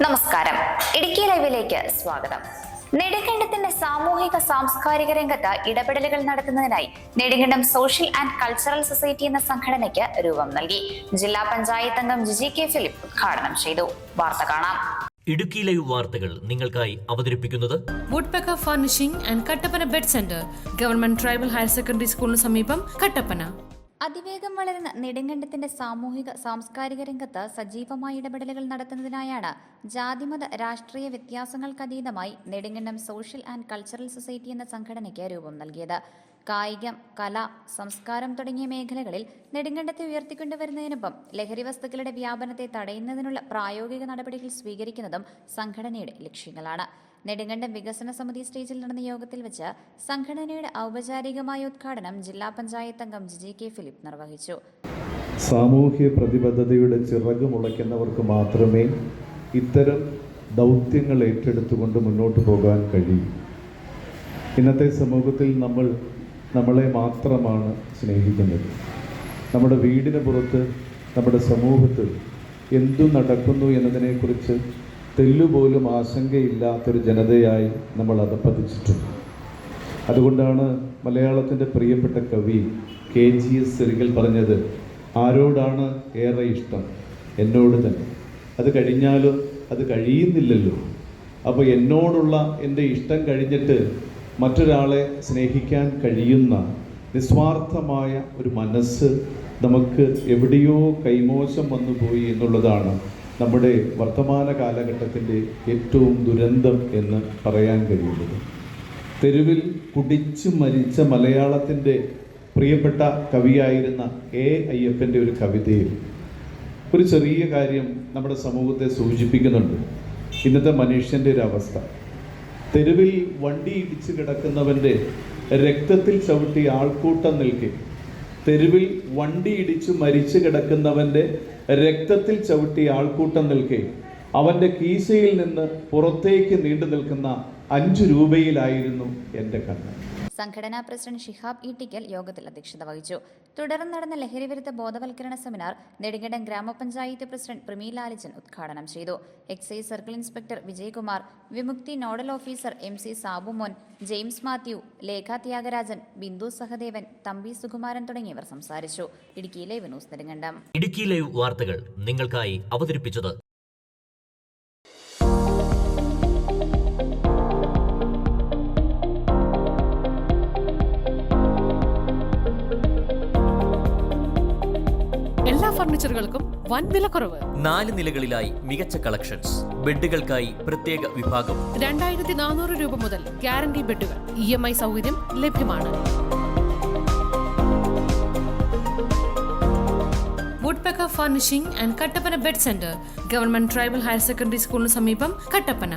നമസ്കാരം. ഇടുക്കി ലൈവിലേക്ക് സ്വാഗതം. നെടുങ്കണ്ടത്തിന്റെ സാമൂഹിക സാംസ്കാരിക രംഗത്ത് ഇടപെടലുകൾ നടത്തുന്നതിനായി Nedumkandam social and cultural society എന്ന സംഘടനയ്ക്ക് രൂപം നൽകി. ജില്ലാ പഞ്ചായത്ത് അംഗം ജിജി കെ ഫിലിപ്പ് ഉദ്ഘാടനം ചെയ്തു. വാർത്ത കാണാം. ഇടുക്കി ലൈവ് വാർത്തകൾ നിങ്ങൾക്കായി അവതരിപ്പിക്കുന്നത് woodpecker furnishing and Kattappana bed centre, government tribal higher secondary സ്കൂളിന് സമീപം, കട്ടപ്പന. അതിവേഗം വളരുന്ന നെടുങ്കണ്ടത്തിന്റെ സാമൂഹിക സാംസ്കാരിക രംഗത്ത് സജീവമായ ഇടപെടലുകൾ നടത്തുന്നതിനായാണ് ജാതിമത രാഷ്ട്രീയ വ്യത്യാസങ്ങൾക്കതീതമായി Nedumkandam social and cultural society എന്ന സംഘടനയ്ക്ക് രൂപം നൽകിയത്. കായികം, കല, സംസ്കാരം തുടങ്ങിയ മേഖലകളിൽ നെടുങ്കണ്ടത്തെ ഉയർത്തിക്കൊണ്ടുവരുന്നതിനൊപ്പം ലഹരി വസ്തുക്കളുടെ വ്യാപനത്തെ തടയുന്നതിനുള്ള പ്രായോഗിക നടപടികൾ സ്വീകരിക്കുന്നതും സംഘടനയുടെ ലക്ഷ്യങ്ങളാണ്. നെടുങ്കണ്ടം വികസന സമിതി സ്റ്റേജിൽ നടന്ന യോഗത്തിൽ വെച്ച് സംഘടനയുടെ ഔപചാരികമായ ഉദ്ഘാടനം ജില്ലാ പഞ്ചായത്ത് അംഗം ജിജി കെ ഫിലിപ്പ് നിർവഹിച്ചു. സാമൂഹ്യ പ്രതിബദ്ധതയുടെ ചിറക് മുളയ്ക്കുന്നവർക്ക് മാത്രമേ ഇത്തരം ദൗത്യങ്ങൾ ഏറ്റെടുത്തുകൊണ്ട് മുന്നോട്ട് പോകാൻ കഴിയൂ. ഇന്നത്തെ സമൂഹത്തിൽ നമ്മളെ മാത്രമാണ് സ്നേഹിക്കുന്നത്. നമ്മുടെ വീടിന് പുറത്ത്, നമ്മുടെ സമൂഹത്തിൽ എന്തു നടക്കുന്നു എന്നതിനെക്കുറിച്ച് തെല്ലുപോലും ആശങ്കയില്ലാത്തൊരു ജനതയായി നമ്മൾ അധപ്പതിച്ചിട്ടുണ്ട്. അതുകൊണ്ടാണ് മലയാളത്തിൻ്റെ പ്രിയപ്പെട്ട കവി KGS ഒരിക്കൽ പറഞ്ഞത്, ആരോടാണ് ഏറെ ഇഷ്ടം? എന്നോട് തന്നെ. അത് കഴിഞ്ഞാലോ അത് കഴിയുന്നില്ലല്ലോ. അപ്പോൾ എന്നോടുള്ള എൻ്റെ ഇഷ്ടം കഴിഞ്ഞിട്ട് മറ്റൊരാളെ സ്നേഹിക്കാൻ കഴിയുന്ന നിസ്വാർത്ഥമായ ഒരു മനസ്സ് നമുക്ക് എവിടെയോ കൈമോശം വന്നുപോയി എന്നുള്ളതാണ് നമ്മുടെ വർത്തമാന കാലഘട്ടത്തിൻ്റെ ഏറ്റവും ദുരന്തം എന്ന് പറയാൻ കഴിയുന്നത്. തെരുവിൽ കുടിച്ചു മരിച്ച മലയാളത്തിൻ്റെ പ്രിയപ്പെട്ട കവിയായിരുന്ന A. അയ്യപ്പൻ്റെ ഒരു കവിതയിൽ ഒരു ചെറിയ കാര്യം നമ്മുടെ സമൂഹത്തെ സൂചിപ്പിക്കുന്നുണ്ട്. ഇന്നത്തെ മനുഷ്യൻ്റെ ഒരു അവസ്ഥ. തെരുവിൽ വണ്ടി ഇടിച്ച് കിടക്കുന്നവൻ്റെ രക്തത്തിൽ ചവിട്ടി ആൾക്കൂട്ടം നിൽക്കെ, തെരുവിൽ വണ്ടി ഇടിച്ചു മരിച്ചു കിടക്കുന്നവൻ്റെ രക്തത്തിൽ ചവിട്ടി ആൾക്കൂട്ടം നിൽക്കെ, അവൻ്റെ കീശയിൽ നിന്ന് പുറത്തേക്ക് നീണ്ടു നിൽക്കുന്ന 5 രൂപയിലായിരുന്നു എൻ്റെ കണ്ണ്. സംഘടനാ പ്രസിഡന്റ് ഷിഹാബ് ഈട്ടിക്കൽ യോഗത്തിൽ അധ്യക്ഷത വഹിച്ചു. തുടർന്ന് നടന്ന ലഹരിവിരുദ്ധ ബോധവൽക്കരണ സെമിനാർ നെടുങ്കണ്ടം ഗ്രാമപഞ്ചായത്ത് പ്രസിഡന്റ് പ്രമീ ലാലിച്ചൻ ഉദ്ഘാടനം ചെയ്തു. Excise circle inspector Vijayakumar, Vimukthi nodal officer MC Sabumon, James Mathew, Lekha Thyagarajan, Bindu Sahadevan, Thampi Sukumaran തുടങ്ങിയവർ സംസാരിച്ചു. Idukki live news Nedumkandam. Idukki live വാർത്തകൾ നിങ്ങൾക്കായി അവതരിപ്പിച്ചത് എല്ലാ ഫർണിച്ചറുകൾക്കും വൻ വിലക്കുറവ്. 4 നിലകളിലായി മികച്ച കളക്ഷൻസ്. ബെഡുകൾക്കായി പ്രത്യേക വിഭാഗം. 2400 രൂപ മുതൽ ഗ്യാരണ്ടി ബെഡുകൾ. EMI സൗകര്യം ലഭ്യമാണ്. Woodpecker furnishing and Kattappana bed centre, government tribal higher secondary സ്കൂളിന് സമീപം, കട്ടപ്പന.